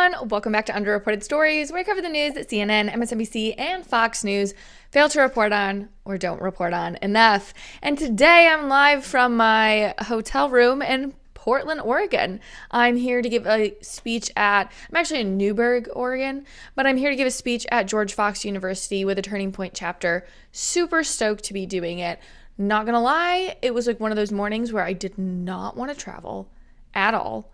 everyone, welcome back to Underreported Stories, where I cover the news that CNN, MSNBC, and Fox News fail to report on or don't report on enough. And today I'm live from my hotel room in Portland, Oregon. I'm here to give a speech I'm actually in Newberg, Oregon, but I'm here to give a speech at George Fox University with a Turning Point chapter. Super stoked to be doing it. Not gonna lie, it was like one of those mornings where I did not want to travel at all.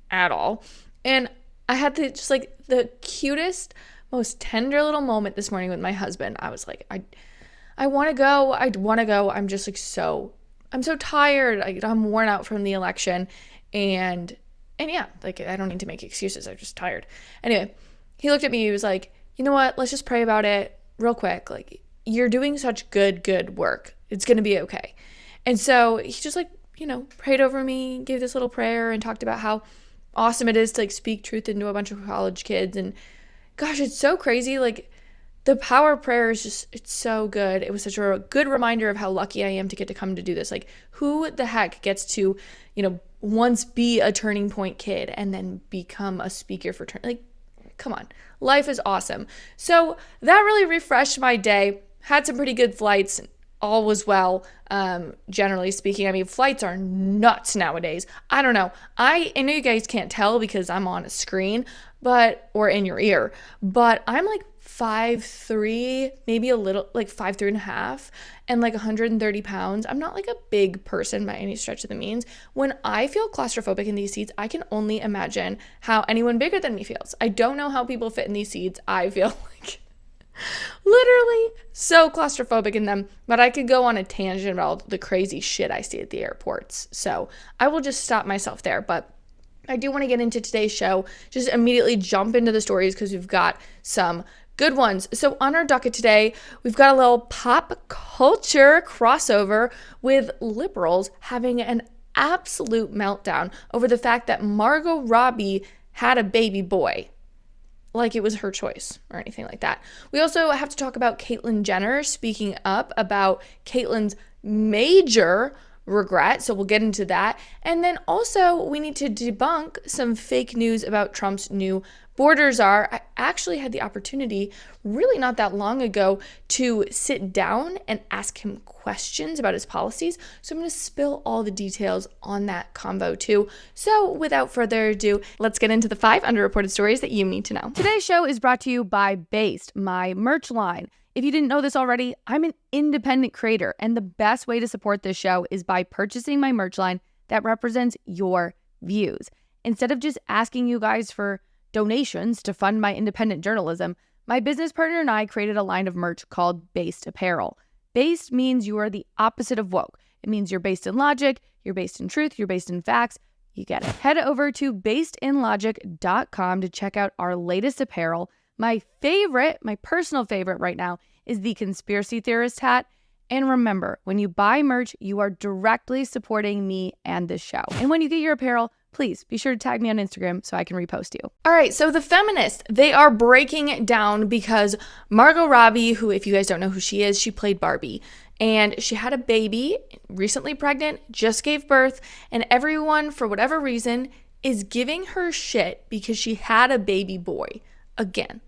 At all. And I had the cutest, most tender little moment this morning with my husband. I was like, I want to go. I'm just I'm so tired. I'm worn out from the election. And yeah, I don't need to make excuses. I'm just tired. Anyway, he looked at me. He was like, you know what? Let's just pray about it real quick. You're doing such good work. It's going to be okay. And so he just prayed over me, gave this little prayer and talked about how awesome it is to speak truth into a bunch of college kids. And gosh, it's so crazy. The power of prayer is just, it's so good. It was such a good reminder of how lucky I am to get to come to do this. Who the heck gets to, once be a Turning Point kid and then become a speaker for come on, life is awesome. So that really refreshed my day. Had some pretty good flights. All was well, generally speaking. I mean, flights are nuts nowadays. I don't know. I know you guys can't tell because I'm on a screen, or in your ear, but I'm 5'3", maybe a little, 5'3" and a half, and 130 pounds. I'm not a big person by any stretch of the means. When I feel claustrophobic in these seats, I can only imagine how anyone bigger than me feels. I don't know how people fit in these seats. I feel literally so claustrophobic in them, but I could go on a tangent about all the crazy shit I see at the airports. So I will just stop myself there. But I do want to get into today's show, just immediately jump into the stories because we've got some good ones. So on our docket today, we've got a little pop culture crossover with liberals having an absolute meltdown over the fact that Margot Robbie had a baby boy. It was her choice or anything like that. We also have to talk about Caitlyn Jenner speaking up about Caitlyn's major regret. So we'll get into that. And then also we need to debunk some fake news about Trump's new Border Czar. I actually had the opportunity really not that long ago to sit down and ask him questions about his policies. So I'm going to spill all the details on that convo too. So without further ado, let's get into the 5 underreported stories that you need to know. Today's show is brought to you by Based, my merch line. If you didn't know this already, I'm an independent creator, and the best way to support this show is by purchasing my merch line that represents your views. Instead of just asking you guys for donations to fund my independent journalism, my business partner and I created a line of merch called Based Apparel. Based means you are the opposite of woke. It means you're based in logic, you're based in truth, you're based in facts. You get it. Head over to basedinlogic.com to check out our latest apparel. My personal favorite right now is the conspiracy theorist hat. And remember, when you buy merch, you are directly supporting me and this show. And when you get your apparel, please be sure to tag me on Instagram so I can repost you. All right, so the Feminists, they are breaking it down because Margot Robbie, who, if you guys don't know who she is, she played Barbie. And she had a baby, recently pregnant, just gave birth, and everyone, for whatever reason, is giving her shit because she had a baby boy. Again,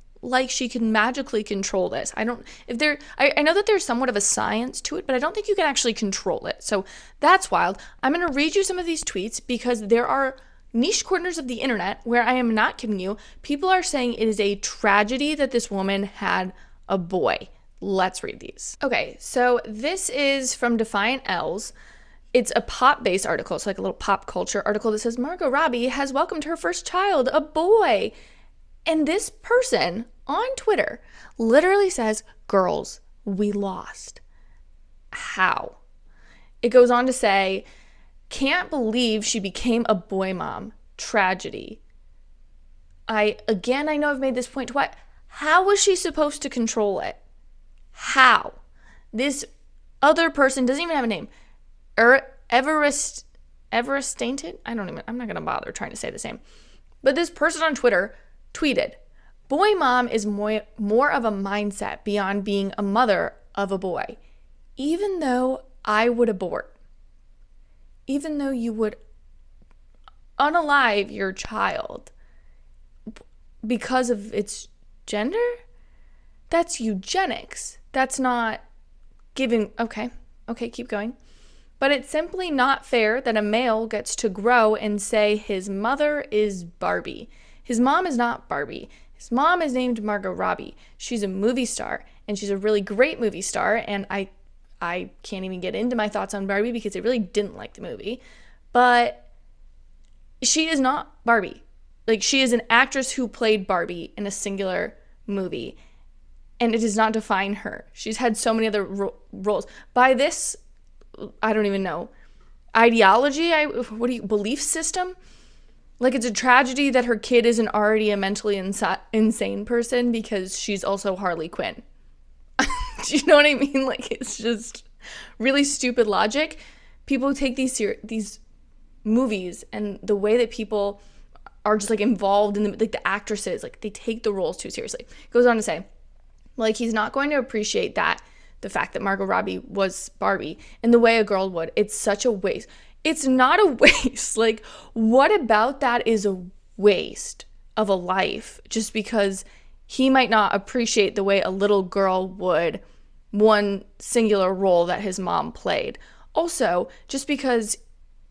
she can magically control this. I know that there's somewhat of a science to it, but I don't think you can actually control it. So that's wild. I'm going to read you some of these tweets because there are niche corners of the internet where I am not kidding you. People are saying it is a tragedy that this woman had a boy. Let's read these. Okay, so this is from Defiant L's. It's a pop-based article. It's a little pop culture article that says Margot Robbie has welcomed her first child, a boy. And this person on Twitter literally says, girls, we lost. How? It goes on to say, can't believe she became a boy mom. Tragedy. I know I've made this point twice. How was she supposed to control it? How? This other person doesn't even have a name. Everest Tainted? I'm not going to bother trying to say the same. But this person on Twitter tweeted, boy mom is more of a mindset beyond being a mother of a boy. Even though I would abort, even though you would unalive your child, because of its gender? That's eugenics. That's not giving, okay, keep going. But it's simply not fair that a male gets to grow and say his mother is Barbie. His mom is not Barbie. His mom is named Margot Robbie. She's a movie star, and she's a really great movie star, and I can't even get into my thoughts on Barbie because I really didn't like the movie. But she is not Barbie. Like, she is an actress who played Barbie in a singular movie, and it does not define her. She's had so many other roles. By this, I don't even know, ideology, belief system? Like, it's a tragedy that her kid isn't already a mentally insane person because she's also Harley Quinn. Do you know what I mean? Like, it's just really stupid logic. People take these movies and the way that people are just, like, involved in the, like, the actresses, like, they take the roles too seriously. It goes on to say, like, he's not going to appreciate that, the fact that Margot Robbie was Barbie in the way a girl would. It's such a waste. It's not a waste. Like, what about that is a waste of a life just because he might not appreciate the way a little girl would one singular role that his mom played. Also, just because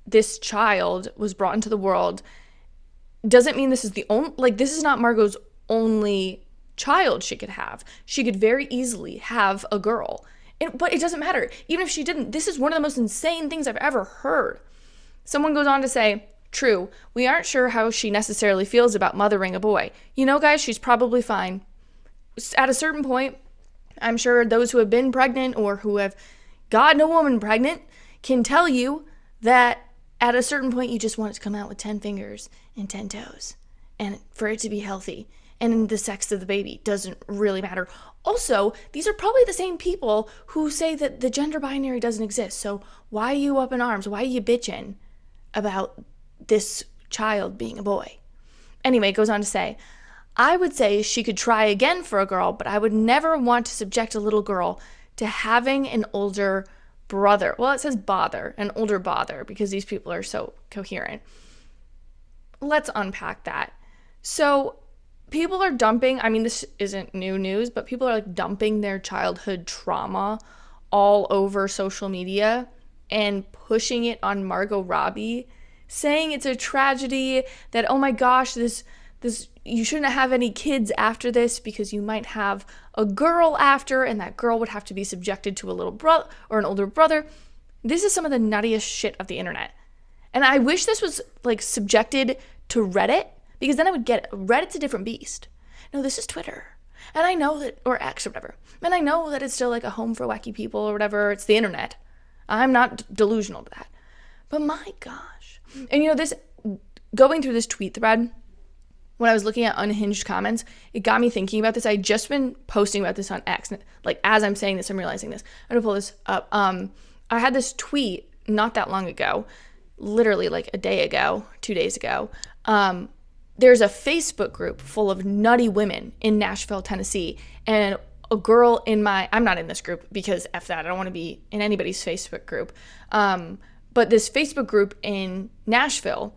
this child was brought into the world doesn't mean this is the only, like, this is not Margot's only child she could have. She could very easily have a girl. But it doesn't matter. Even if she didn't, this is one of the most insane things I've ever heard. Someone goes on to say, true, we aren't sure how she necessarily feels about mothering a boy. You know, guys, she's probably fine. At a certain point, I'm sure those who have been pregnant or who have gotten a woman pregnant can tell you that at a certain point you just want it to come out with 10 fingers and 10 toes and for it to be healthy. And the sex of the baby doesn't really matter. Also, these are probably the same people who say that the gender binary doesn't exist. So why are you up in arms? Why are you bitching about this child being a boy? Anyway, it goes on to say, I would say she could try again for a girl, but I would never want to subject a little girl to having an older brother. Well, it says bother, an older bother, because these people are so coherent. Let's unpack that. So people are dumping, I mean, this isn't new news, but people are like dumping their childhood trauma all over social media and pushing it on Margot Robbie, saying it's a tragedy that, oh my gosh, this you shouldn't have any kids after this because you might have a girl after, and that girl would have to be subjected to a little brother or an older brother. This is some of the nuttiest shit of the internet. And I wish this was like subjected to Reddit, because then I would get it. Reddit's a different beast. No, this is Twitter. And I know that, or X or whatever. And I know that it's still like a home for wacky people or whatever. It's the internet. I'm not delusional to that. But my gosh. And you know, this, going through this tweet thread, when I was looking at unhinged comments, it got me thinking about this. I had just been posting about this on X. Like, as I'm saying this, I'm realizing this. I'm gonna pull this up. I had this tweet not that long ago, literally like a day ago, 2 days ago. There's a Facebook group full of nutty women in Nashville, Tennessee, and a girl in I'm not in this group because F that, I don't want to be in anybody's Facebook group. But this Facebook group in Nashville,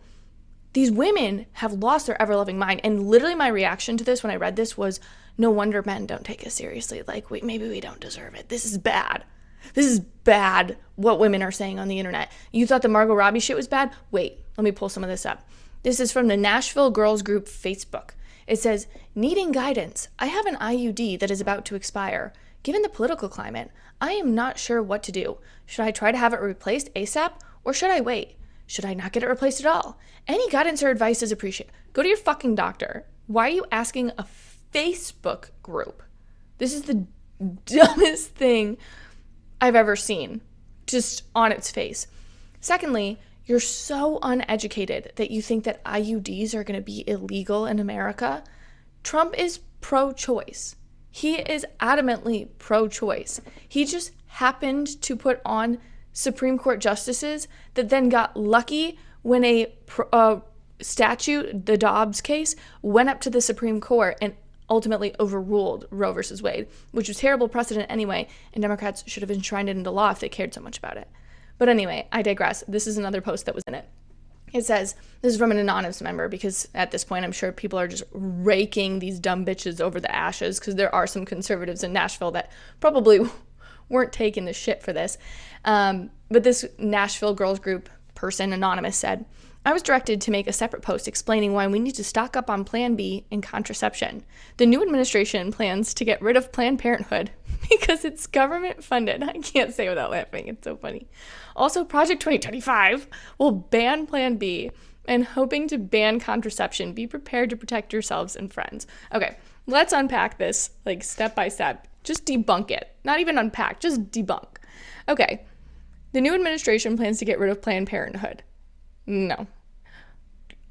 these women have lost their ever-loving mind. And literally my reaction to this when I read this was, no wonder men don't take us seriously. Like, maybe we don't deserve it. This is bad. This is bad what women are saying on the internet. You thought the Margot Robbie shit was bad? Wait, let me pull some of this up. This is from the Nashville Girls Group Facebook. It says, needing guidance. I have an IUD that is about to expire. Given the political climate, I am not sure what to do. Should I try to have it replaced ASAP or should I wait? Should I not get it replaced at all? Any guidance or advice is appreciated. Go to your fucking doctor. Why are you asking a Facebook group? This is the dumbest thing I've ever seen, just on its face. Secondly, you're so uneducated that you think that IUDs are going to be illegal in America. Trump is pro-choice. He is adamantly pro-choice. He just happened to put on Supreme Court justices that then got lucky when a statute, the Dobbs case, went up to the Supreme Court and ultimately overruled Roe versus Wade, which was terrible precedent anyway, and Democrats should have enshrined it into law if they cared so much about it. But anyway, I digress. This is another post that was in it. It says, this is from an anonymous member, because at this point I'm sure people are just raking these dumb bitches over the ashes, because there are some conservatives in Nashville that probably weren't taking the shit for this. But this Nashville girls group person, anonymous, said, I was directed to make a separate post explaining why we need to stock up on Plan B and contraception. The new administration plans to get rid of Planned Parenthood because it's government funded. I can't say without laughing. It's so funny. Also, Project 2025 will ban Plan B and hoping to ban contraception. Be prepared to protect yourselves and friends. Okay, let's unpack this like step by step. Just debunk it. Not even unpack, just debunk. Okay, the new administration plans to get rid of Planned Parenthood. No.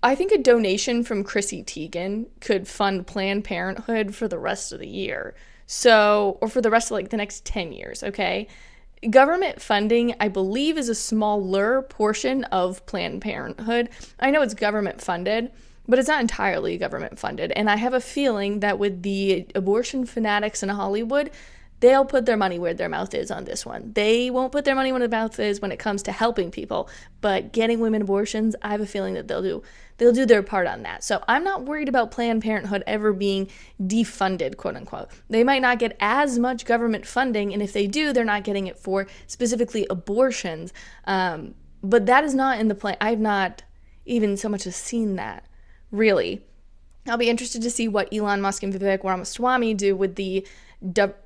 I think a donation from Chrissy Teigen could fund Planned Parenthood for the rest of the year. So, or for the rest of like the next 10 years, okay? Government funding, I believe, is a smaller portion of Planned Parenthood. I know it's government funded, but it's not entirely government funded. And I have a feeling that with the abortion fanatics in Hollywood, they'll put their money where their mouth is on this one. They won't put their money where their mouth is when it comes to helping people, but getting women abortions, I have a feeling that they'll do their part on that. So I'm not worried about Planned Parenthood ever being defunded, quote unquote. They might not get as much government funding, and if they do, they're not getting it for specifically abortions. But that is not in the plan. I have not even so much as seen that, really. I'll be interested to see what Elon Musk and Vivek Ramaswamy do with the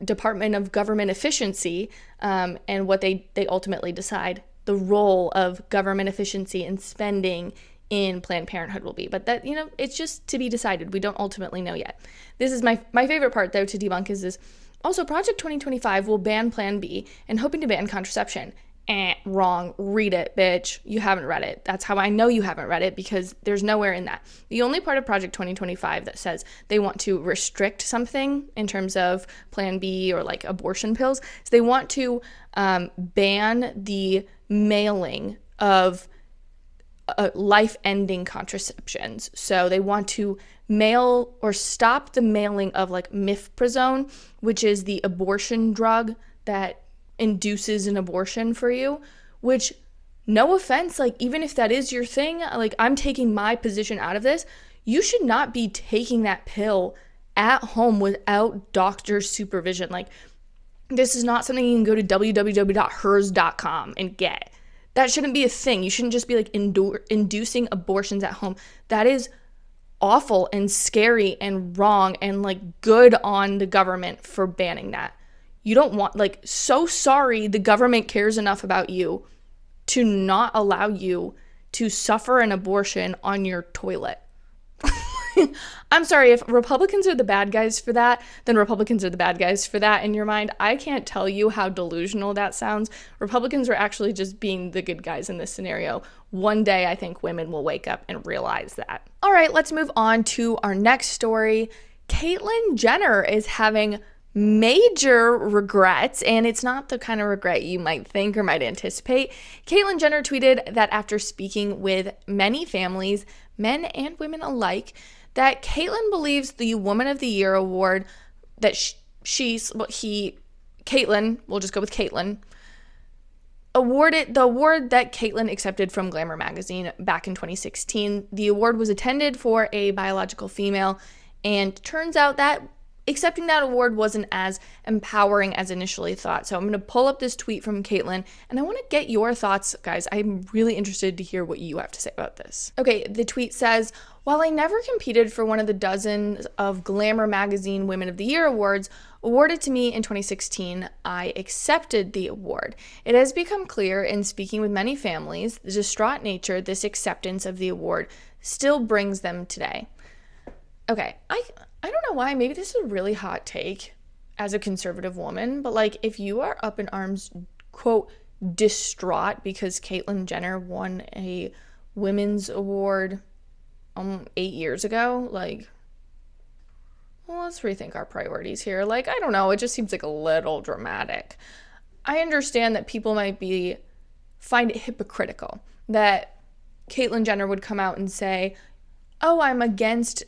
Department of Government Efficiency, and what they ultimately decide the role of government efficiency and spending in Planned Parenthood will be. But that, it's just to be decided. We don't ultimately know yet. This is my favorite part, though, to debunk is this. Also, Project 2025 will ban Plan B and hoping to ban contraception. Wrong. Read it, bitch. You haven't read it. That's how I know you haven't read it, because there's nowhere in that. The only part of Project 2025 that says they want to restrict something in terms of Plan B or like abortion pills is they want to ban the mailing of life-ending contraceptions. So they want to mail or stop the mailing of like mifepristone, which is the abortion drug that induces an abortion for you, which, no offense, like even if that is your thing, like I'm taking my position out of this, you should not be taking that pill at home without doctor's supervision. Like, this is not something you can go to www.hers.com and get. That shouldn't be a thing. You shouldn't just be like inducing abortions at home. That is awful and scary and wrong, and like good on the government for banning that. You don't want, like, so sorry the government cares enough about you to not allow you to suffer an abortion on your toilet. I'm sorry, if Republicans are the bad guys for that, then Republicans are the bad guys for that in your mind. I can't tell you how delusional that sounds. Republicans are actually just being the good guys in this scenario. One day, I think women will wake up and realize that. All right, let's move on to our next story. Caitlyn Jenner is having major regrets, and it's not the kind of regret you might think or might anticipate. Caitlyn Jenner tweeted that after speaking with many families, men and women alike, that Caitlyn believes the Woman of the Year award that Caitlyn, we'll just go with Caitlyn, awarded the award that Caitlyn accepted from Glamour magazine back in 2016. The award was intended for a biological female, and turns out that accepting that award wasn't as empowering as initially thought. So I'm going to pull up this tweet from Caitlyn, and I want to get your thoughts, guys. I'm really interested to hear what you have to say about this. Okay, the tweet says, while I never competed for one of the dozens of Glamour magazine Women of the Year awards awarded to me in 2016, I accepted the award. It has become clear in speaking with many families, the distraught nature this acceptance of the award still brings them today. Okay, I don't know why, maybe this is a really hot take as a conservative woman, but like if you are up in arms, quote, distraught because Caitlyn Jenner won a women's award 8 years ago, like, well, let's rethink our priorities here. Like, I don't know, it just seems like a little dramatic. I understand that people might find it hypocritical that Caitlyn Jenner would come out and say, oh, I'm against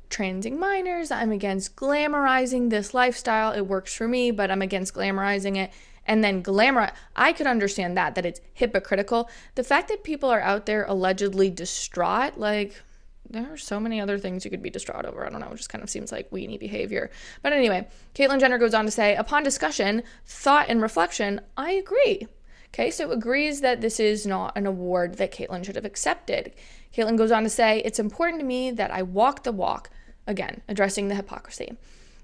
transing minors, I'm against glamorizing this lifestyle, it works for me, but I'm against glamorizing it. and then glamour. I could understand that it's hypocritical. The fact that people are out there allegedly distraught, like, there are so many other things you could be distraught over. I don't know. It just kind of seems like weenie behavior. But anyway, Caitlyn Jenner goes on to say, upon discussion, thought, and reflection, I agree. Okay, so agrees that this is not an award that Caitlyn should have accepted. Caitlyn goes on to say, it's important to me that I walk the walk. Again, addressing the hypocrisy.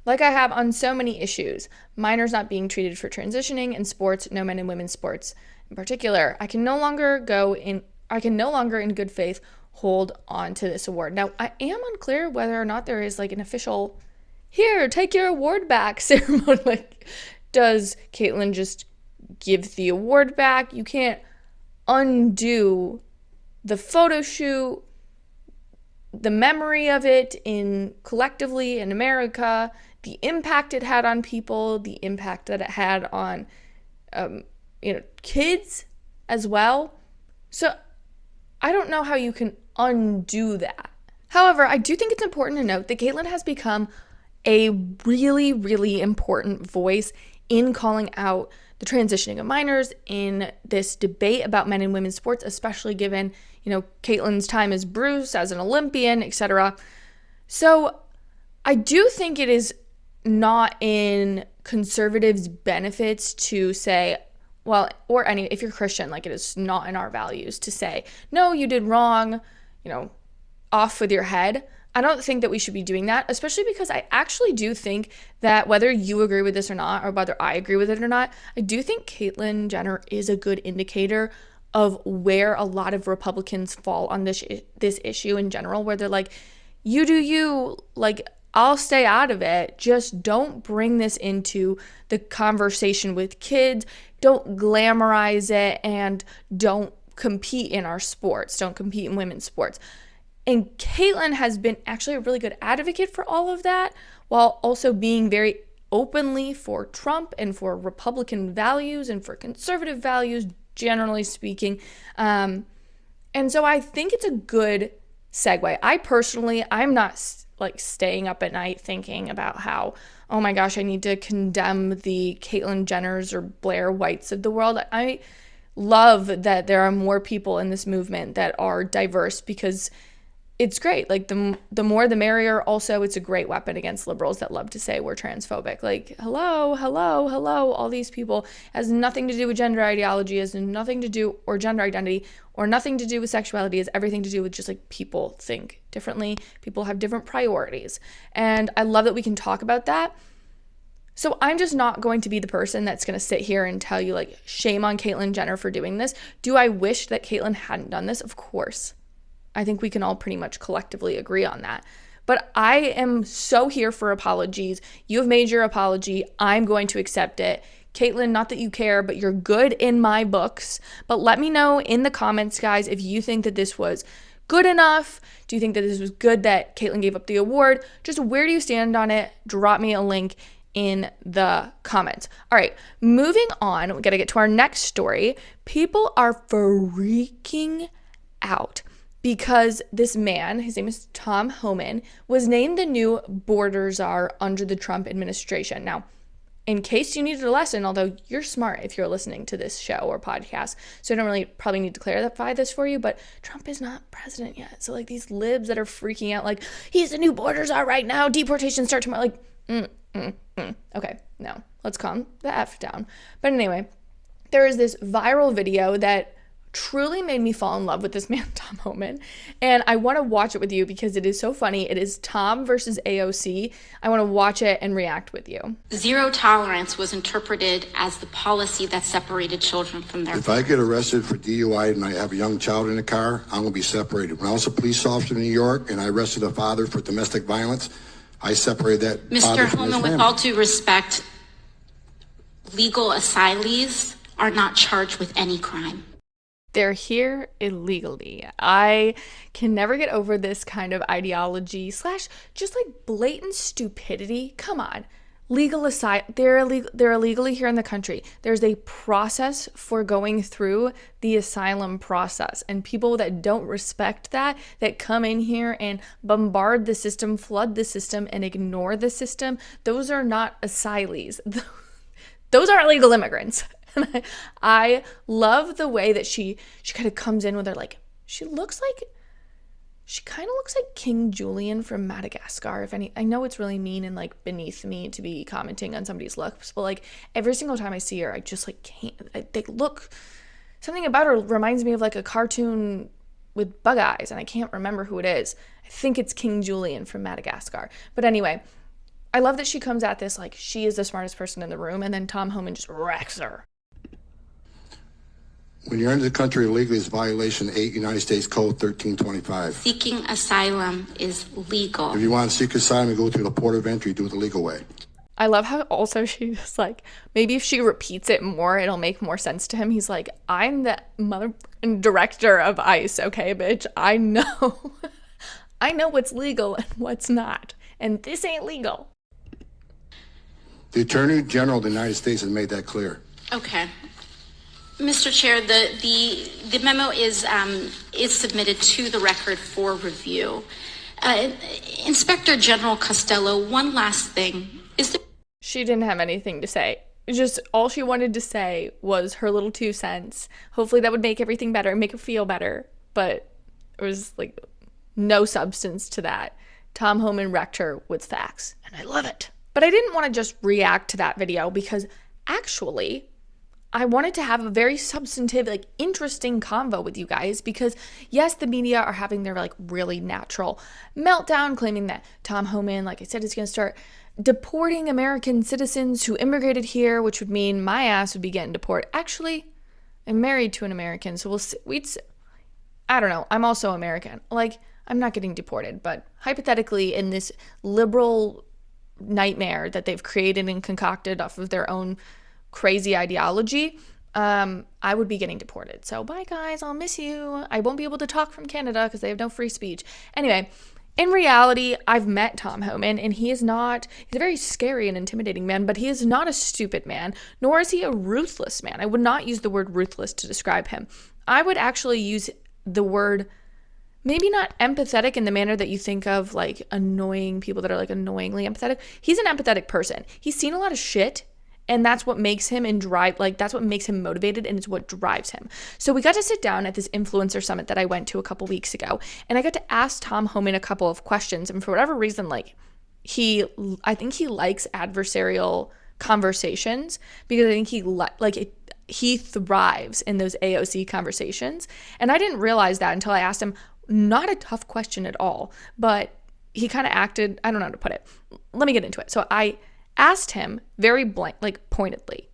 Like I have on so many issues, minors not being treated for transitioning in sports, no men and women's sports in particular. I can no longer in good faith hold on to this award. Now, I am unclear whether or not there is like an official, here, take your award back ceremony. Like, does Caitlyn just give the award back? You can't undo the photo shoot, the memory of it collectively in America, the impact it had on people, the impact that it had on kids as well. So I don't know how you can undo that. However, I do think it's important to note that Caitlyn has become a really, really important voice in calling out the transitioning of minors in this debate about men and women's sports, especially given, Caitlyn's time as Bruce, as an Olympian, etc. So I do think it is not in conservatives' benefits to say, if you're Christian, like, it is not in our values to say, no, you did wrong, off with your head. I don't think that we should be doing that, especially because I actually do think that whether you agree with this or not, or whether I agree with it or not, I do think Caitlyn Jenner is a good indicator of where a lot of Republicans fall on this issue in general, where they're like, you do you, like, I'll stay out of it. Just don't bring this into the conversation with kids. Don't glamorize it, and don't compete in our sports. Don't compete in women's sports. And Caitlyn has been actually a really good advocate for all of that, while also being very openly for Trump and for Republican values and for conservative values, generally speaking. And so I think it's a good segue. I'm not staying up at night thinking about how, oh my gosh, I need to condemn the Caitlyn Jenners or Blair Whites of the world. I love that there are more people in this movement that are diverse, because it's great. Like, the more the merrier. Also, it's a great weapon against liberals that love to say we're transphobic. Like, hello, all these people. It has nothing to do with gender ideology, or gender identity, or nothing to do with sexuality. It has everything to do with just, like, people think differently. People have different priorities. And I love that we can talk about that. So I'm just not going to be the person that's going to sit here and tell you, like, shame on Caitlyn Jenner for doing this. Do I wish that Caitlyn hadn't done this? Of course. I think we can all pretty much collectively agree on that. But I am so here for apologies. You have made your apology. I'm going to accept it. Caitlyn, not that you care, but you're good in my books. But let me know in the comments, guys, if you think that this was good enough. Do you think that this was good that Caitlyn gave up the award? Just where do you stand on it? Drop me a link in the comments. All right, moving on. We got to get to our next story. People are freaking out because this man, his name is Tom Homan, was named the new Border Czar under the Trump administration. Now, in case you needed a lesson, although you're smart if you're listening to this show or podcast, so I don't really probably need to clarify this for you, but Trump is not president yet. So, like, these libs that are freaking out, like, he's the new Border Czar right now, deportations start tomorrow, like, okay, no, let's calm the F down. But anyway, there is this viral video that truly made me fall in love with this man, Tom Homan, and I want to watch it with you because it is so funny. It is Tom versus AOC. I want to watch it and react with you. Zero tolerance was interpreted as the policy that separated children from their If I get arrested for DUI and I have a young child in the car, I'm going to be separated. When I was a police officer in New York and I arrested a father for domestic violence, I separated that father Mr. from his Homan, family. with all due respect, legal asylees are not charged with any crime. They're here illegally. I can never get over this kind of ideology / just like blatant stupidity. Come on. Legal aside, they're illegally here in the country. There's a process for going through the asylum process, and people that don't respect that come in here and bombard the system, flood the system, and ignore the system, those are not asylees. Those aren't legal immigrants. And I love the way that she kind of comes in with her, like, she kind of looks like King Julian from Madagascar. I know it's really mean and like beneath me to be commenting on somebody's looks, but like every single time I see her, I just like can't. They look, something about her reminds me of like a cartoon with bug eyes, and I can't remember who it is. I think it's King Julian from Madagascar. But anyway, I love that she comes at this like she is the smartest person in the room, and then Tom Homan just wrecks her. When you're into the country illegally, it's violation 8 United States Code 1325. Seeking asylum is legal. If you want to seek asylum, you go through the port of entry, do it the legal way. I love how also she's like, maybe if she repeats it more, it'll make more sense to him. He's like, I'm the mother director of ICE, okay, bitch? I know. I know what's legal and what's not. And this ain't legal. The Attorney General of the United States has made that clear. Okay. Mr. Chair, the memo is submitted to the record for review. Inspector General Costello, one last thing. She didn't have anything to say. Just all she wanted to say was her little 2 cents. Hopefully that would make everything better, make her feel better. But there was like no substance to that. Tom Homan wrecked her with facts, and I love it. But I didn't want to just react to that video because actually I wanted to have a very substantive, like interesting convo with you guys because yes, the media are having their like really natural meltdown claiming that Tom Homan, like I said, is going to start deporting American citizens who immigrated here, which would mean my ass would be getting deported. Actually, I'm married to an American, so I don't know. I'm also American. Like, I'm not getting deported, but hypothetically in this liberal nightmare that they've created and concocted off of their own crazy ideology, I would be getting deported. So bye guys, I'll miss you. I won't be able to talk from Canada because they have no free speech. Anyway, in reality, I've met Tom Homan, and he's a very scary and intimidating man, but he is not a stupid man, nor is he a ruthless man. I would not use the word ruthless to describe him. I would actually use the word, maybe not empathetic in the manner that you think of like annoying people that are like annoyingly empathetic. He's an empathetic person. He's seen a lot of shit, and that's what makes him that's what makes him motivated, and it's what drives him. So we got to sit down at this influencer summit that I went to a couple weeks ago, and I got to ask Tom Homan a couple of questions. And for whatever reason, like I think he likes adversarial conversations because I think he thrives in those AOC conversations. And I didn't realize that until I asked him not a tough question at all, but he kind of acted, I don't know how to put it. Let me get into it. So I asked him very pointedly,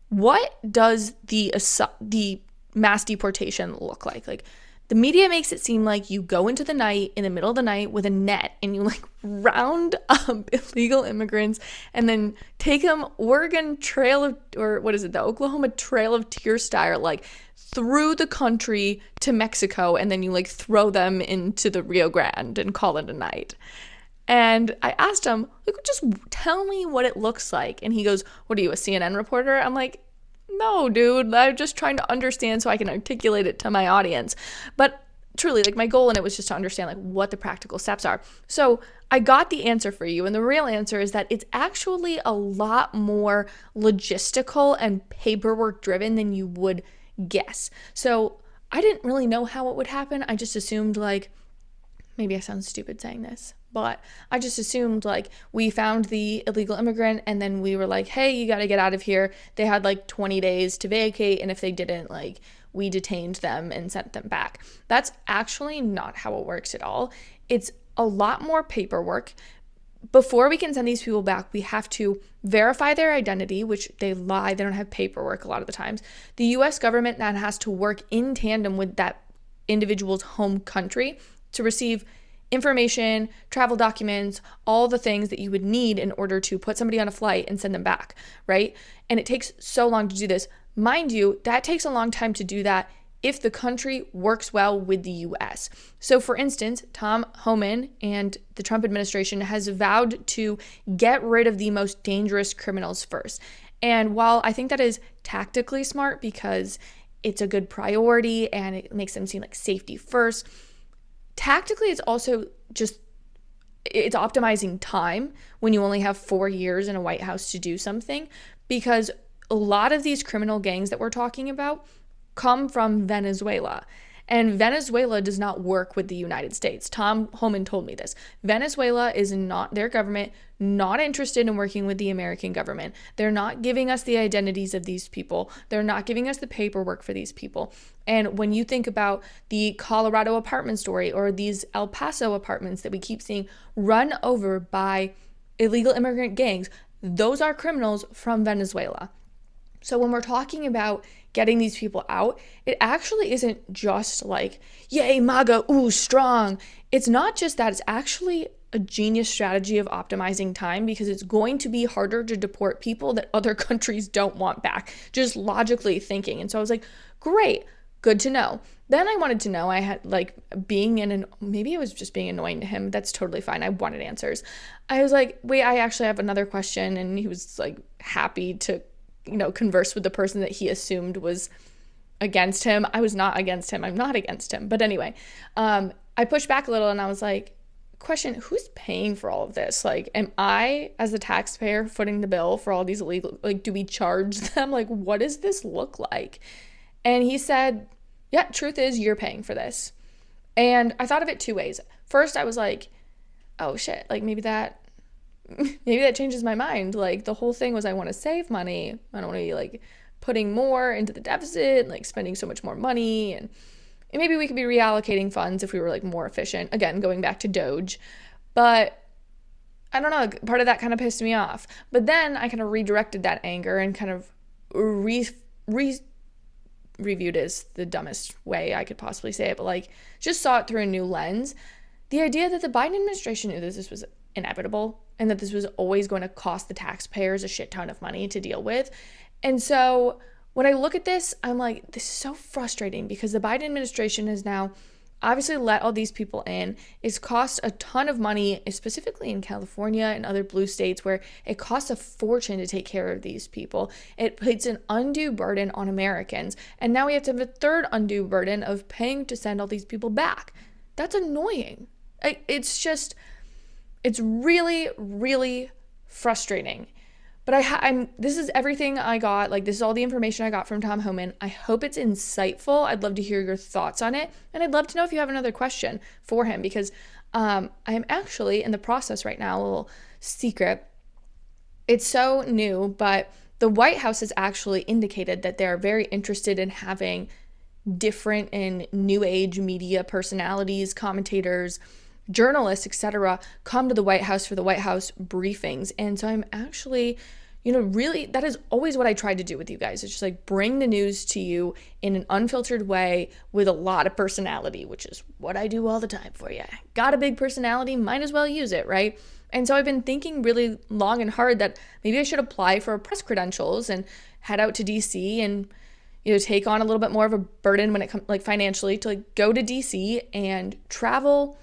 what does the mass deportation look like? Like, the media makes it seem like you go into the night, in the middle of the night with a net, and you like round up illegal immigrants and then take them the Oklahoma Trail of Tear style, like through the country to Mexico, and then you like throw them into the Rio Grande and call it a night. And I asked him, like, just tell me what it looks like. And he goes, what are you, a CNN reporter? I'm like, no, dude, I'm just trying to understand so I can articulate it to my audience. But truly, like, my goal in it was just to understand like what the practical steps are. So I got the answer for you. And the real answer is that it's actually a lot more logistical and paperwork driven than you would guess. So I didn't really know how it would happen. I just assumed, like, maybe I sound stupid saying this, but I just assumed like we found the illegal immigrant and then we were like, hey, you got to get out of here. They had like 20 days to vacate. And if they didn't, like, we detained them and sent them back. That's actually not how it works at all. It's a lot more paperwork. Before we can send these people back, we have to verify their identity, which they lie. They don't have paperwork a lot of the times. The US government then has to work in tandem with that individual's home country to receive information, travel documents, all the things that you would need in order to put somebody on a flight and send them back, right? And it takes so long to do this. Mind you, that takes a long time to do that if the country works well with the US. So for instance, Tom Homan and the Trump administration has vowed to get rid of the most dangerous criminals first. And while I think that is tactically smart because it's a good priority and it makes them seem like safety first, tactically, it's also just, it's optimizing time when you only have 4 years in a White House to do something. because a lot of these criminal gangs that we're talking about come from Venezuela. And Venezuela does not work with the United States. Tom Homan told me this. Venezuela is not, their government, not interested in working with the American government. They're not giving us the identities of these people. They're not giving us the paperwork for these people. And when you think about the Colorado apartment story or these El Paso apartments that we keep seeing run over by illegal immigrant gangs, those are criminals from Venezuela. So when we're talking about getting these people out, it actually isn't just like, yay, MAGA, ooh, strong. It's not just that. It's actually a genius strategy of optimizing time, because it's going to be harder to deport people that other countries don't want back, just logically thinking. And so I was like, great, good to know. Then I wanted to know, I had like being in an, maybe it was just being annoying to him. That's totally fine. I wanted answers. I was like, wait, I actually have another question. And he was like happy to converse with the person that he assumed was against him. I was not against him. I'm not against him. But anyway, I pushed back a little and I was like, question, who's paying for all of this? Like, am I, as the taxpayer, footing the bill for all these illegal, like, do we charge them? Like, what does this look like? And he said, yeah, truth is you're paying for this. And I thought of it two ways. First, I was like, oh shit, like maybe that changes my mind. Like, the whole thing was I want to save money. I don't want to be like putting more into the deficit, like spending so much more money, and maybe we could be reallocating funds if we were like more efficient. Again, going back to Doge. But I don't know, part of that kind of pissed me off. But then I kind of redirected that anger and kind of reviewed is the dumbest way I could possibly say it, but like just saw it through a new lens. The idea that the Biden administration knew that this was inevitable and that this was always going to cost the taxpayers a shit ton of money to deal with. And so when I look at this, I'm like, this is so frustrating, because the Biden administration has now obviously let all these people in. It's cost a ton of money, specifically in California and other blue states, where it costs a fortune to take care of these people. It puts an undue burden on Americans. And now we have to have a third undue burden of paying to send all these people back. That's annoying. It's really, really frustrating. But this is everything I got. Like, this is all the information I got from Tom Homan. I hope it's insightful. I'd love to hear your thoughts on it. And I'd love to know if you have another question for him, because I am actually in the process right now, a little secret. It's so new, but the White House has actually indicated that they're very interested in having different and new age media personalities, commentators, journalists, etc., come to the White House for the White House briefings. And so I'm actually, really, that is always what I try to do with you guys. It's just like bring the news to you in an unfiltered way with a lot of personality, which is what I do all the time for you. Got a big personality, might as well use it, right? And so I've been thinking really long and hard that maybe I should apply for press credentials and head out to DC and take on a little bit more of a burden when it comes like financially, to like go to DC and travel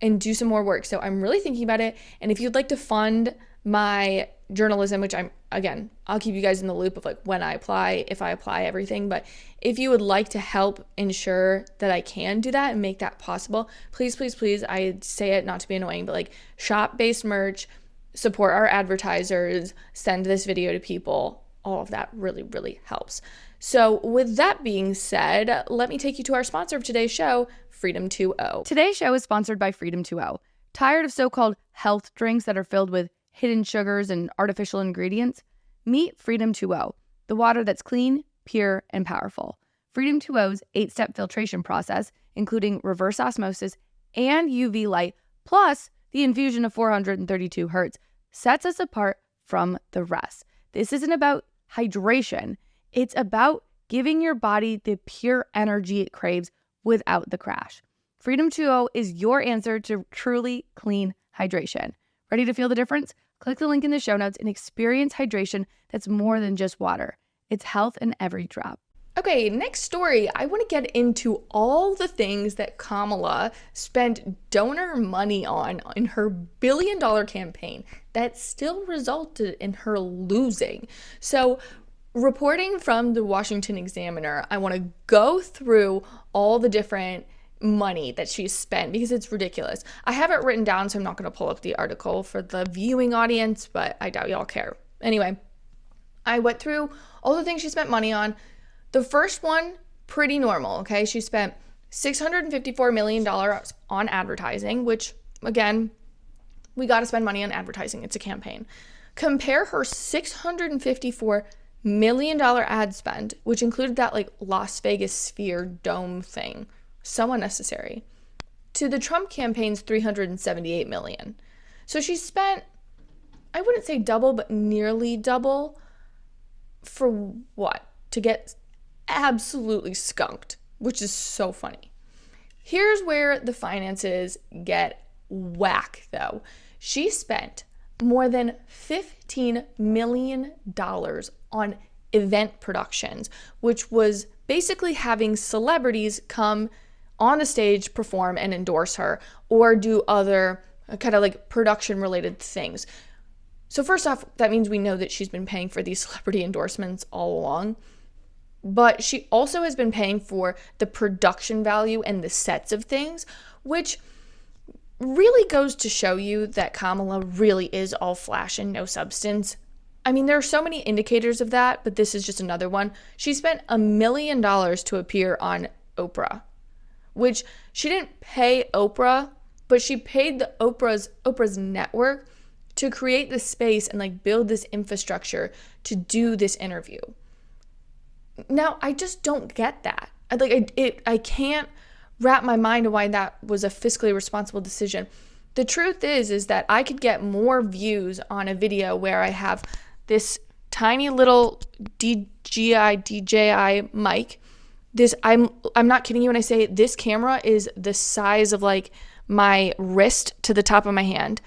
and do some more work. So I'm really thinking about it. And if you'd like to fund my journalism, which I'll keep you guys in the loop of like when I apply, if I apply, everything. But if you would like to help ensure that I can do that and make that possible, please, please, please, I say it not to be annoying, but like shop-based merch, support our advertisers, send this video to people. All of that really, really helps. So with that being said, let me take you to our sponsor of today's show, Freedom 2.0. Today's show is sponsored by Freedom 2.0. Tired of so-called health drinks that are filled with hidden sugars and artificial ingredients? Meet Freedom 2.0, the water that's clean, pure, and powerful. Freedom 2.0's 8-step filtration process, including reverse osmosis and UV light, plus the infusion of 432 hertz, sets us apart from the rest. This isn't about hydration. It's about giving your body the pure energy it craves without the crash. Freedom 2.0 is your answer to truly clean hydration. Ready to feel the difference? Click the link in the show notes and experience hydration that's more than just water. It's health in every drop. Okay, next story. I want to get into all the things that Kamala spent donor money on in her billion-dollar campaign that still resulted in her losing. So, reporting from the Washington Examiner, I want to go through all the different money that she's spent because it's ridiculous. I have it written down, so I'm not going to pull up the article for the viewing audience, but I doubt y'all care. Anyway, I went through all the things she spent money on. The first one, pretty normal, okay? She spent $654 million on advertising, which, again, we got to spend money on advertising. It's a campaign. Compare her $654 million ad spend, which included that like Las Vegas Sphere dome thing, so unnecessary, to the Trump campaign's $378 million. So she spent, I wouldn't say double, but nearly double for what? To get absolutely skunked, which is so funny. Here's where the finances get whack, though. She spent more than $15 million on event productions, which was basically having celebrities come on the stage, perform, and endorse her, or do other kind of like production related things. So first off, that means we know that she's been paying for these celebrity endorsements all along, but she also has been paying for the production value and the sets of things, which really goes to show you that Kamala really is all flash and no substance. I mean, there are so many indicators of that, but this is just another one. She spent $1 million to appear on Oprah, which she didn't pay Oprah, but she paid the Oprah's network to create this space and like build this infrastructure to do this interview. Now, I just don't get that. I can't wrap my mind to why that was a fiscally responsible decision. The truth is that I could get more views on a video where I have this tiny little DJI mic. I'm not kidding you when I say this camera is the size of like my wrist to the top of my hand.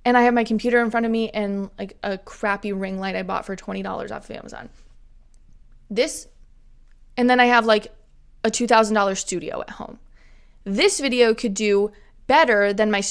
And I have my computer in front of me and like a crappy ring light I bought for $20 off of Amazon. And then I have like a $2,000 studio at home. This video could do better than my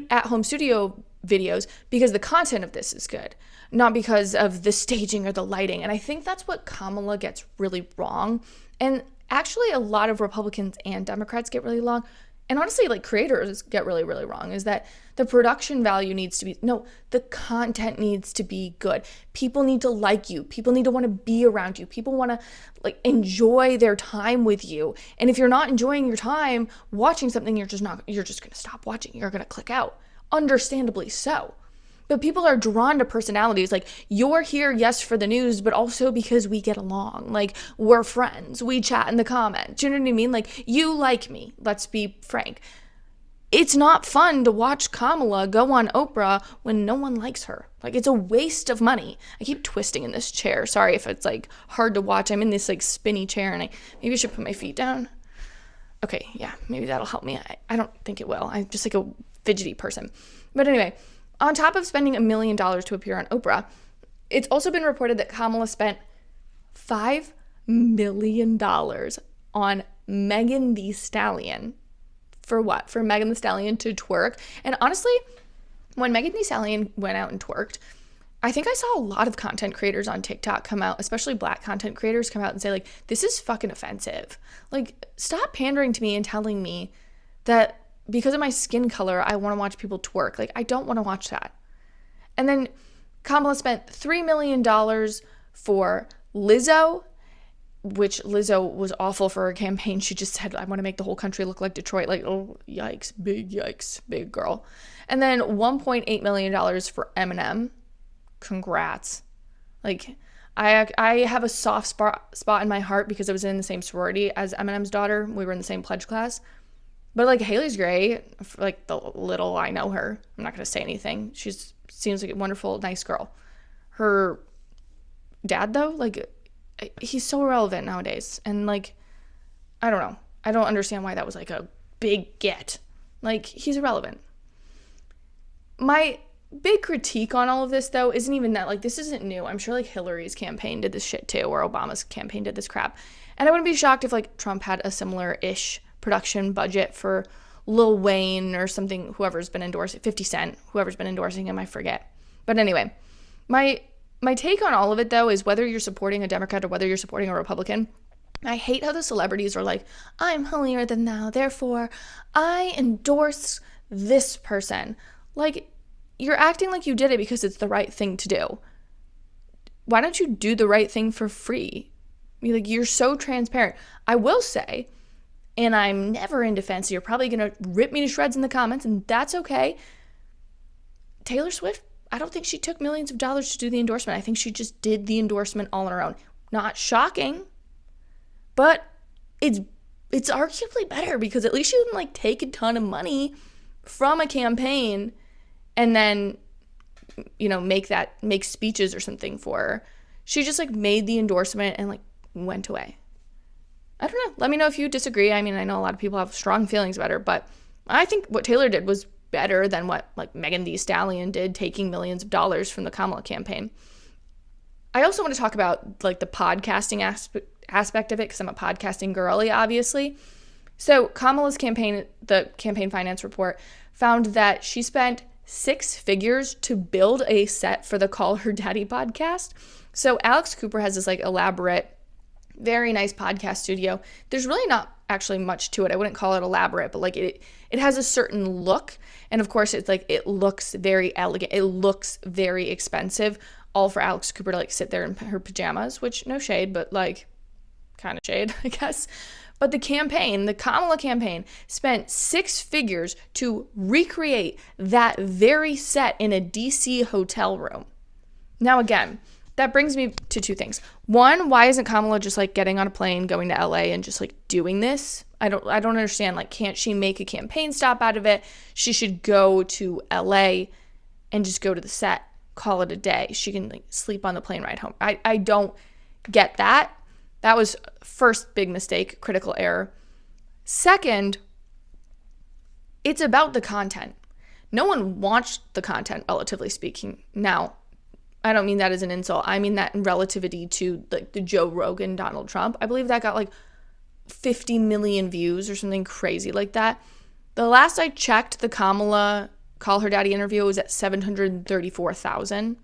at-home studio videos because the content of this is good, not because of the staging or the lighting. And I think that's what Kamala gets really wrong. And actually a lot of Republicans and Democrats get really wrong. And honestly, like creators get really, really wrong, is that the production value needs to be, no, the content needs to be good. People need to like you. People need to want to be around you. People want to like enjoy their time with you. And if you're not enjoying your time watching something, you're just going to stop watching. You're going to click out. Understandably so. But people are drawn to personalities. Like, you're here, yes, for the news, but also because we get along. Like, we're friends. We chat in the comments. Do you know what I mean? Like, you like me. Let's be frank. It's not fun to watch Kamala go on Oprah when no one likes her. Like, it's a waste of money. I keep twisting in this chair. Sorry if it's, like, hard to watch. I'm in this, like, spinny chair, and maybe I should put my feet down. Okay, yeah, maybe that'll help me. I don't think it will. I'm just, like, a fidgety person. But anyway, on top of spending $1 million to appear on Oprah, it's also been reported that Kamala spent $5 million on Megan Thee Stallion. For what? For Megan Thee Stallion to twerk. And honestly, when Megan Thee Stallion went out and twerked, I think I saw a lot of content creators on TikTok come out, especially Black content creators, come out and say, like, this is fucking offensive. Like, stop pandering to me and telling me that because of my skin color, I want to watch people twerk. Like, I don't want to watch that. And then Kamala spent $3 million for Lizzo, which Lizzo was awful for her campaign. She just said, I want to make the whole country look like Detroit. Like, oh, yikes, big girl. And then $1.8 million for Eminem. Congrats. Like, I have a soft spot in my heart because I was in the same sorority as Eminem's daughter. We were in the same pledge class. But, like, Haley's great. Like, the little I know her. I'm not going to say anything. She seems like a wonderful, nice girl. Her dad, though, like, he's so irrelevant nowadays. And, like, I don't know. I don't understand why that was, like, a big get. Like, he's irrelevant. My big critique on all of this, though, isn't even that, like, this isn't new. I'm sure, like, Hillary's campaign did this shit, too, or Obama's campaign did this crap. And I wouldn't be shocked if, like, Trump had a similar-ish production budget for Lil Wayne or something, whoever's been endorsing, 50 Cent, whoever's been endorsing him, I forget. But anyway, my take on all of it, though, is whether you're supporting a Democrat or whether you're supporting a Republican, I hate how the celebrities are like, I'm holier than thou, therefore I endorse this person. Like, you're acting like you did it because it's the right thing to do. why don't you do the right thing for free? Like, you're so transparent. I will say, and I'm never in defense, so you're probably going to rip me to shreds in the comments, and that's okay. Taylor Swift, I don't think she took millions of dollars to do the endorsement. I think she just did the endorsement all on her own. Not shocking, but it's arguably better because at least she didn't like take a ton of money from a campaign and then, you know, make speeches or something for her. She just like made the endorsement and like went away. I don't know. Let me know if you disagree. I mean, I know a lot of people have strong feelings about her, but I think what Taylor did was better than what like Megan Thee Stallion did, taking millions of dollars from the Kamala campaign. I also want to talk about like the podcasting aspect of it because I'm a podcasting girly, obviously. So Kamala's campaign, the campaign finance report, found that she spent 6 figures to build a set for the Call Her Daddy podcast. So Alex Cooper has this like elaborate, very nice podcast studio. There's really not actually much to it. I wouldn't call it elaborate, but like it has a certain look. And of course it's like, it looks very elegant. It looks very expensive, all for Alex Cooper to like sit there in her pajamas, which no shade, but like kind of shade, I guess. But the Kamala campaign, spent 6 figures to recreate that very set in a DC hotel room. Now, again, that brings me to 2 things. One, why isn't Kamala just like getting on a plane, going to LA and just like doing this? I don't understand. Like, can't she make a campaign stop out of it? She should go to LA and just go to the set, call it a day. She can like sleep on the plane ride home. I don't get that. That was first big mistake, critical error. Second, it's about the content. No one watched the content, relatively speaking. Now, I don't mean that as an insult. I mean that in relativity to like the Joe Rogan, Donald Trump. I believe that got like 50 million views or something crazy like that. The last I checked, the Kamala Call Her Daddy interview was at 734,000,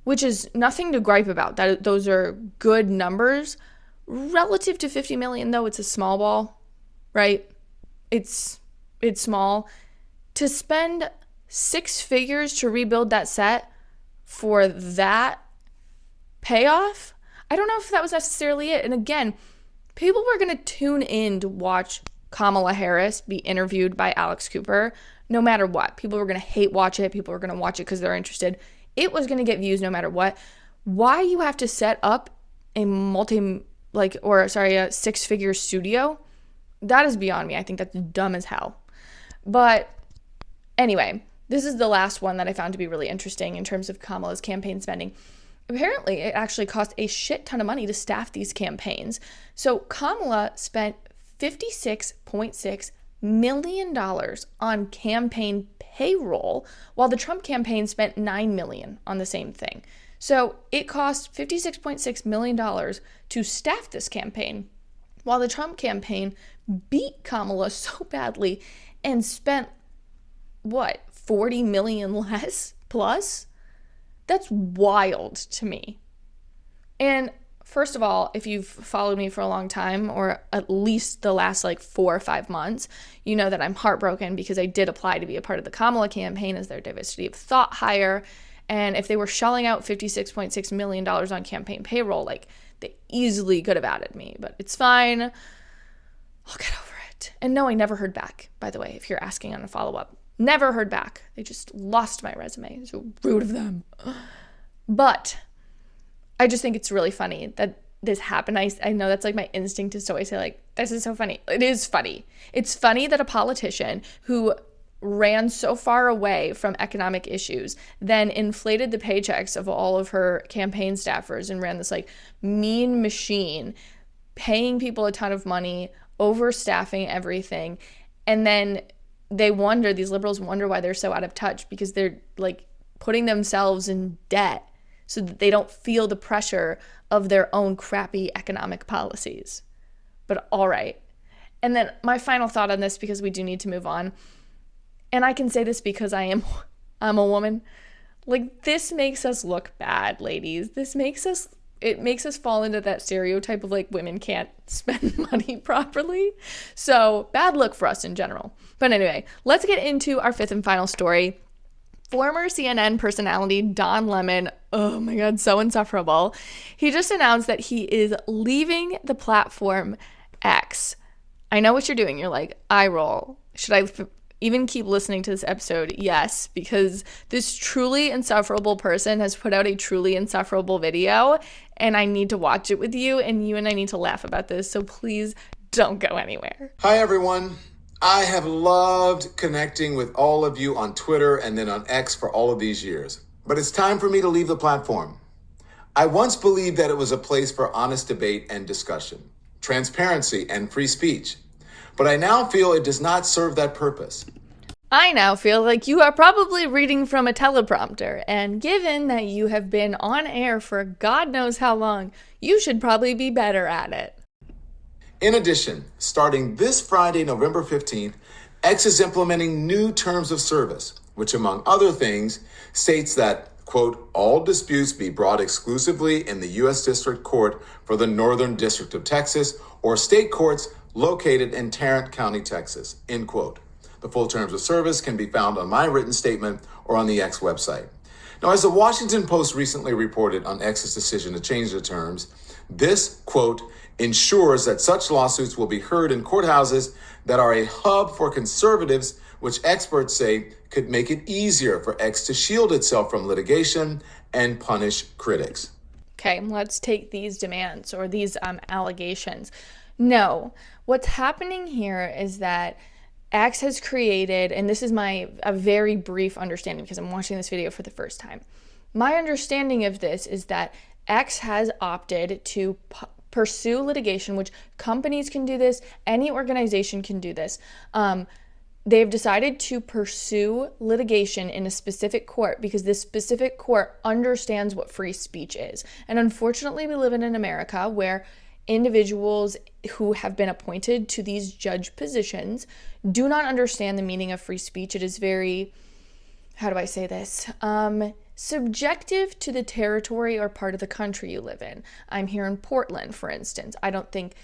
which is nothing to gripe about. Those are good numbers. Relative to 50 million, though, it's a small ball, right? It's small. To spend 6 figures to rebuild that set for that payoff, I don't know if that was necessarily it. And again, people were going to tune in to watch Kamala Harris be interviewed by Alex Cooper no matter what. People were going to hate watch it. People were going to watch it because they're interested. It was going to get views no matter what. Why you have to set up a 6-figure studio, that is beyond me. I think that's dumb as hell. But anyway, this is the last one that I found to be really interesting in terms of Kamala's campaign spending. Apparently, it actually cost a shit ton of money to staff these campaigns. So Kamala spent $56.6 million on campaign payroll, while the Trump campaign spent $9 million on the same thing. So it cost $56.6 million to staff this campaign, while the Trump campaign beat Kamala so badly and spent, $40 million less plus? That's wild to me. And first of all, if you've followed me for a long time, or at least the last 4 or 5 months, you know that I'm heartbroken because I did apply to be a part of the Kamala campaign as their diversity of thought hire. And if they were shelling out $56.6 million on campaign payroll, they easily could have added me. But it's fine. I'll get over it. And no, I never heard back, by the way, if you're asking on a follow-up. Never heard back. They just lost my resume. So rude of them. But I just think it's really funny that this happened. I know that's my instinct is to always say this is so funny. It is funny. It's funny that a politician who ran so far away from economic issues, then inflated the paychecks of all of her campaign staffers and ran this mean machine, paying people a ton of money, overstaffing everything. And then these liberals wonder why they're so out of touch, because they're putting themselves in debt so that they don't feel the pressure of their own crappy economic policies. But all right. And then my final thought on this, because we do need to move on, and I can say this because I'm a woman, this makes us look bad, ladies. It makes us fall into that stereotype of women can't spend money properly. So bad luck for us in general. But anyway, let's get into our 5th and final story. Former CNN personality Don Lemon, oh my God, so insufferable. He just announced that he is leaving the platform X. I know what you're doing. You're like, eye roll. Should I even keep listening to this episode? Yes, because this truly insufferable person has put out a truly insufferable video, and I need to watch it with you, and you and I need to laugh about this, so please don't go anywhere. Hi, everyone. I have loved connecting with all of you on Twitter and then on X for all of these years. But it's time for me to leave the platform. I once believed that it was a place for honest debate and discussion, transparency and free speech. But I now feel it does not serve that purpose. I now feel like you are probably reading from a teleprompter, and given that you have been on air for God knows how long, you should probably be better at it. In addition, starting this Friday, November 15th, X is implementing new terms of service, which among other things states that, quote, all disputes be brought exclusively in the U.S. District Court for the Northern District of Texas or state courts located in Tarrant County, Texas, end quote. The full terms of service can be found on my written statement or on the X website. Now, as the Washington Post recently reported on X's decision to change the terms, this, quote, ensures that such lawsuits will be heard in courthouses that are a hub for conservatives, which experts say could make it easier for X to shield itself from litigation and punish critics. Okay, let's take these demands or these allegations. No, what's happening here is that X has created, and this is a very brief understanding because I'm watching this video for the first time. My understanding of this is that X has opted to pursue litigation, which companies can do this, any organization can do this. They've decided to pursue litigation in a specific court because this specific court understands what free speech is. And unfortunately, we live in America where individuals who have been appointed to these judge positions do not understand the meaning of free speech. It is very, how do I say this? Subjective to the territory or part of the country you live in. I'm here in Portland, for instance. I don't think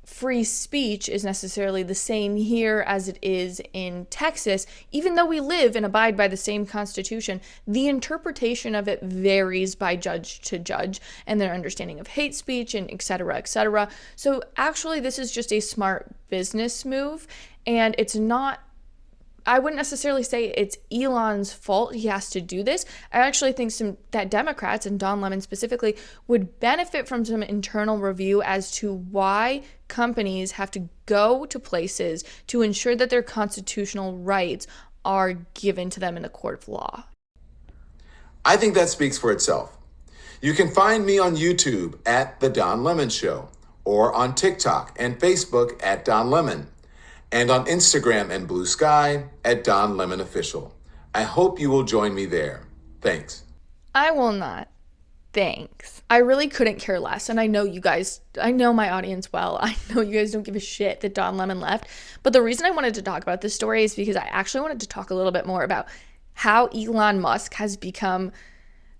free speech is necessarily the same here as it is in Texas. Even though we live and abide by the same constitution, the interpretation of it varies by judge to judge and their understanding of hate speech and et cetera, et cetera. So actually, this is just a smart business move, and it's not, I wouldn't necessarily say it's Elon's fault he has to do this. I actually think that Democrats, and Don Lemon specifically, would benefit from some internal review as to why companies have to go to places to ensure that their constitutional rights are given to them in the court of law. I think that speaks for itself. You can find me on YouTube at The Don Lemon Show, or on TikTok and Facebook at Don Lemon, and on Instagram and Blue Sky at Don Lemon Official. I hope you will join me there. Thanks. I will not. Thanks. I really couldn't care less. And I know you guys, I know my audience well. I know you guys don't give a shit that Don Lemon left. But the reason I wanted to talk about this story is because I actually wanted to talk a little bit more about how Elon Musk has become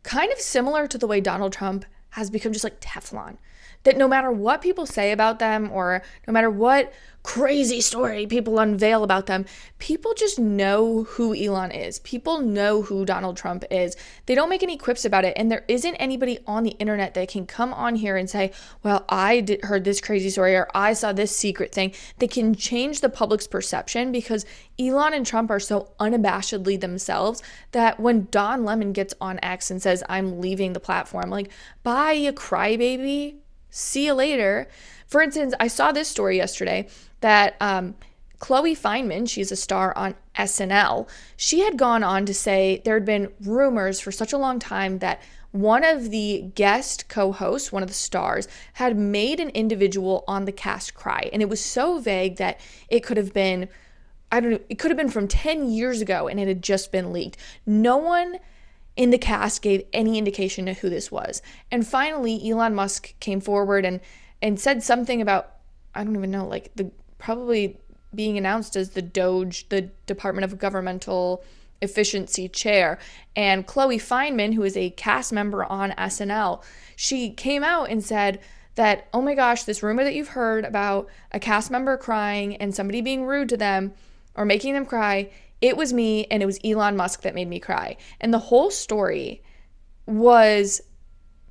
kind of similar to the way Donald Trump has become just like Teflon. That no matter what people say about them or no matter what crazy story people unveil about them, people just know who Elon is. People know who Donald Trump is. They don't make any quips about it. And there isn't anybody on the internet that can come on here and say, well, I heard this crazy story or I saw this secret thing. They can change the public's perception because Elon and Trump are so unabashedly themselves that when Don Lemon gets on X and says, I'm leaving the platform, like, bye, you crybaby. See you later. For instance, I saw this story yesterday that Chloe Fineman, she's a star on SNL, she had gone on to say there had been rumors for such a long time that one of the guest co-hosts, one of the stars, had made an individual on the cast cry. And it was so vague that it could have been, I don't know, it could have been from 10 years ago and it had just been leaked. No one in the cast gave any indication of who this was. And finally, Elon Musk came forward and said something about, I don't even know, like the probably being announced as the DOGE, the Department of Governmental Efficiency chair. And Chloe Fineman, who is a cast member on SNL, she came out and said that, oh my gosh, this rumor that you've heard about a cast member crying and somebody being rude to them or making them cry it was me and it was Elon Musk that made me cry. And the whole story was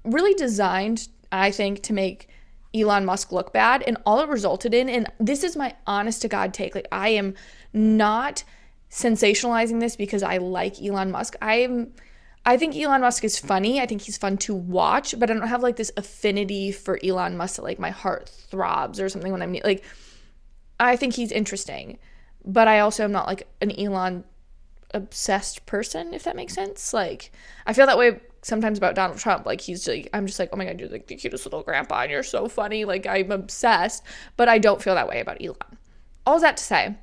really designed, I think, to make Elon Musk look bad, and all it resulted in, and this is my honest to God take, like, I am not sensationalizing this because I like Elon Musk. I think Elon Musk is funny. I think he's fun to watch, but I don't have like this affinity for Elon Musk that like my heart throbs or something when I'm like, I think he's interesting, but I also am not like an Elon obsessed person, if that makes sense. Like, I feel that way sometimes about Donald Trump. Like, he's like, I'm just like, oh my God, you're like the cutest little grandpa and you're so funny. Like, I'm obsessed, but I don't feel that way about Elon. All that to say,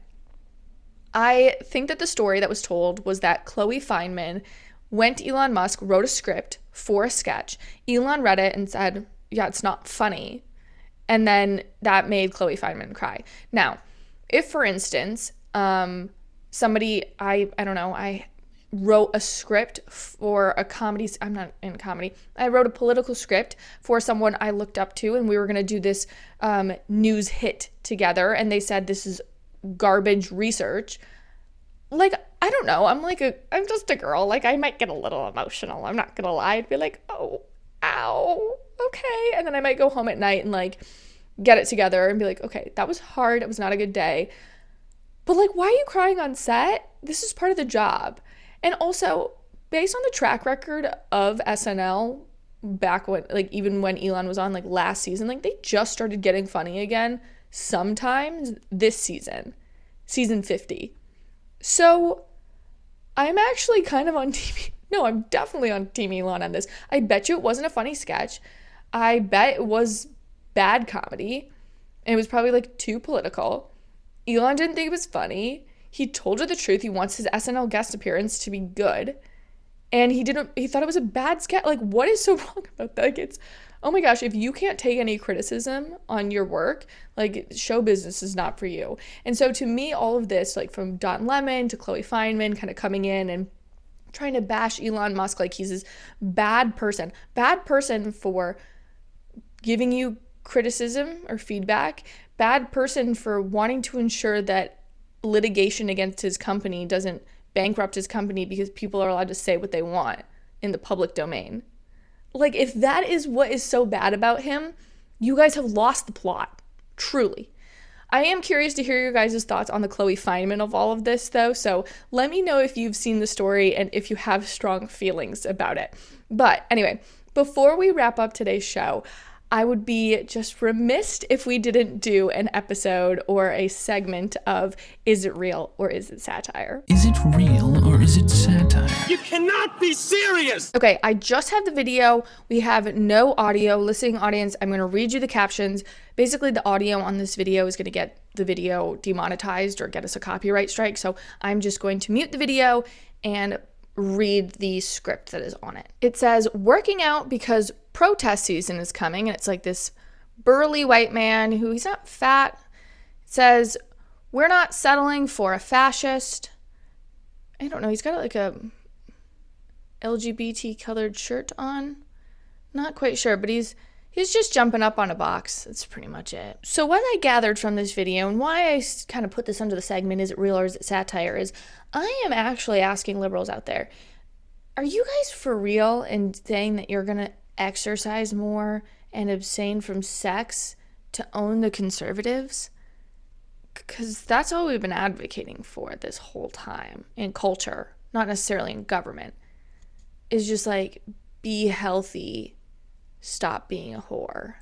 I think that the story that was told was that Chloe Fineman went to Elon Musk, wrote a script for a sketch. Elon read it and said, yeah, it's not funny. And then that made Chloe Fineman cry. Now, if, for instance, somebody, I don't know, I wrote a script for a comedy, I'm not in comedy, I wrote a political script for someone I looked up to, and we were going to do this news hit together, and they said this is garbage research. Like, I don't know, I'm just a girl, like, I might get a little emotional, I'm not gonna lie. I'd be like, oh, ow, okay, and then I might go home at night and like get it together and be like, okay, that was hard, it was not a good day, but like, why are you crying on set? This is part of the job. And also, based on the track record of SNL back when, like, even when Elon was on, like, last season, like, they just started getting funny again sometimes this season 50. So I'm actually kind of on team, no, I'm definitely on team Elon on this. I bet you it wasn't a funny sketch. I bet it was bad comedy. And it was probably like too political. Elon didn't think it was funny. He told her the truth. He wants his SNL guest appearance to be good. And he thought it was a bad sketch. Like, what is so wrong about that? Like, it's, oh my gosh, if you can't take any criticism on your work, like, show business is not for you. And so to me, all of this, like from Don Lemon to Chloe Fineman kind of coming in and trying to bash Elon Musk like he's this bad person for giving you criticism or feedback, bad person for wanting to ensure that litigation against his company doesn't bankrupt his company because people are allowed to say what they want in the public domain. Like, if that is what is so bad about him, you guys have lost the plot, truly. I am curious to hear your guys' thoughts on the Chloe Fineman of all of this, though, so let me know if you've seen the story and if you have strong feelings about it. But anyway, before we wrap up today's show, I would be just remiss if we didn't do an episode or a segment of Is It Real or Is It Satire? Is it real or is it satire? You cannot be serious! Okay, I just have the video. We have no audio. Listening audience, I'm going to read you the captions. Basically, the audio on this video is going to get the video demonetized or get us a copyright strike. So I'm just going to mute the video and read the script that is on it. It says, working out because protest season is coming, and it's like this burly white man who, he's not fat. It says, we're not settling for a fascist. I don't know, he's got like a LGBT colored shirt on. Not quite sure, but he's just jumping up on a box. That's pretty much it. So what I gathered from this video and why I kind of put this under the segment, is it real or is it satire, is I am actually asking liberals out there, are you guys for real in saying that you're going to exercise more and abstain from sex to own the conservatives? Because that's all we've been advocating for this whole time in culture, not necessarily in government, is just like, be healthy, stop being a whore.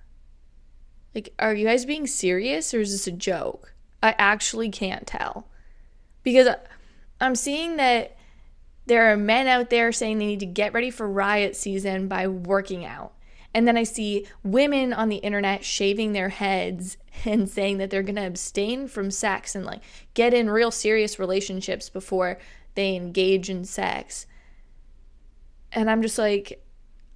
Like, are you guys being serious or is this a joke? I actually can't tell. Because I'm seeing that there are men out there saying they need to get ready for riot season by working out. And then I see women on the internet shaving their heads and saying that they're going to abstain from sex and like get in real serious relationships before they engage in sex. And I'm just like,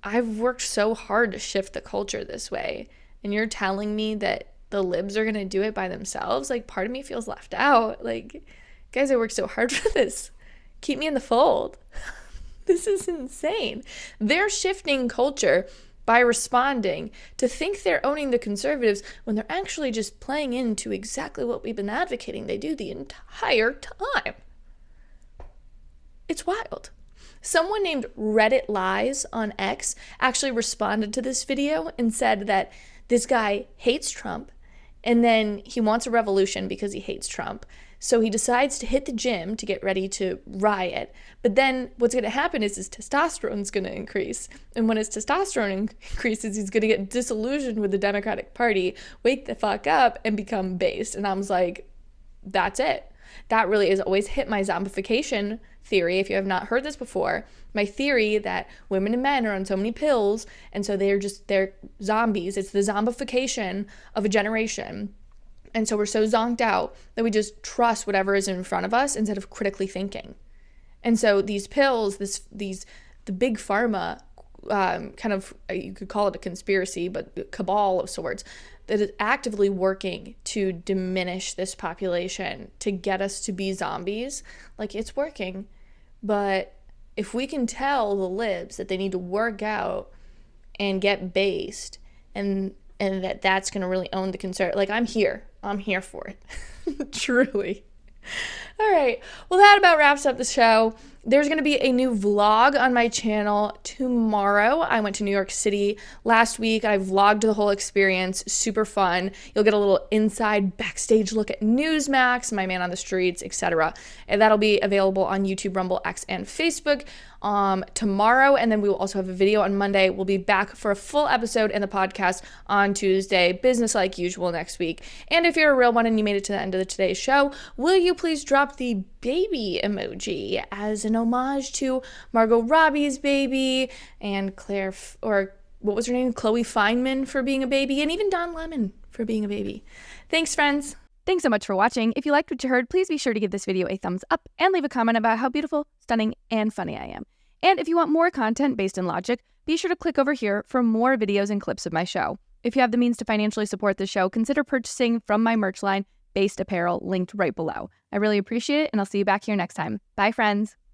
I've worked so hard to shift the culture this way, and you're telling me that the libs are going to do it by themselves? Like, part of me feels left out. Like, guys, I worked so hard for this. Keep me in the fold. This is insane. They're shifting culture by responding to think they're owning the conservatives when they're actually just playing into exactly what we've been advocating they do the entire time. It's wild. Someone named Reddit Lies on X actually responded to this video and said that this guy hates Trump and then he wants a revolution because he hates Trump. So he decides to hit the gym to get ready to riot. But then what's going to happen is his testosterone is going to increase. And when his testosterone increases, he's going to get disillusioned with the Democratic Party, wake the fuck up, and become based. And I was like, that's it. That really has always hit my zombification theory. If you have not heard this before, my theory that women and men are on so many pills, and so they're zombies. It's the zombification of a generation. And so we're so zonked out that we just trust whatever is in front of us instead of critically thinking. And so these pills, the big pharma, kind of, you could call it a conspiracy, but cabal of sorts, that is actively working to diminish this population, to get us to be zombies. Like, it's working. But if we can tell the libs that they need to work out and get based, and that's going to really own the concern. Like, I'm here for it. Truly. All right. Well, that about wraps up the show. There's going to be a new vlog on my channel tomorrow. I went to New York City last week. I vlogged the whole experience. Super fun. You'll get a little inside backstage look at Newsmax, My Man on the Streets, etc. And that'll be available on YouTube, Rumble, X, and Facebook tomorrow. And then we will also have a video on Monday. We'll be back for a full episode in the podcast on Tuesday. Business like usual next week. And if you're a real one and you made it to the end of today's show, will you please drop the baby emoji as an homage to Margot Robbie's baby and Claire, or what was her name? Chloe Fineman for being a baby, and even Don Lemon for being a baby. Thanks, friends. Thanks so much for watching. If you liked what you heard, please be sure to give this video a thumbs up and leave a comment about how beautiful, stunning, and funny I am. And if you want more content based in logic, be sure to click over here for more videos and clips of my show. If you have the means to financially support the show, consider purchasing from my merch line, Based Apparel, linked right below. I really appreciate it, and I'll see you back here next time. Bye, friends.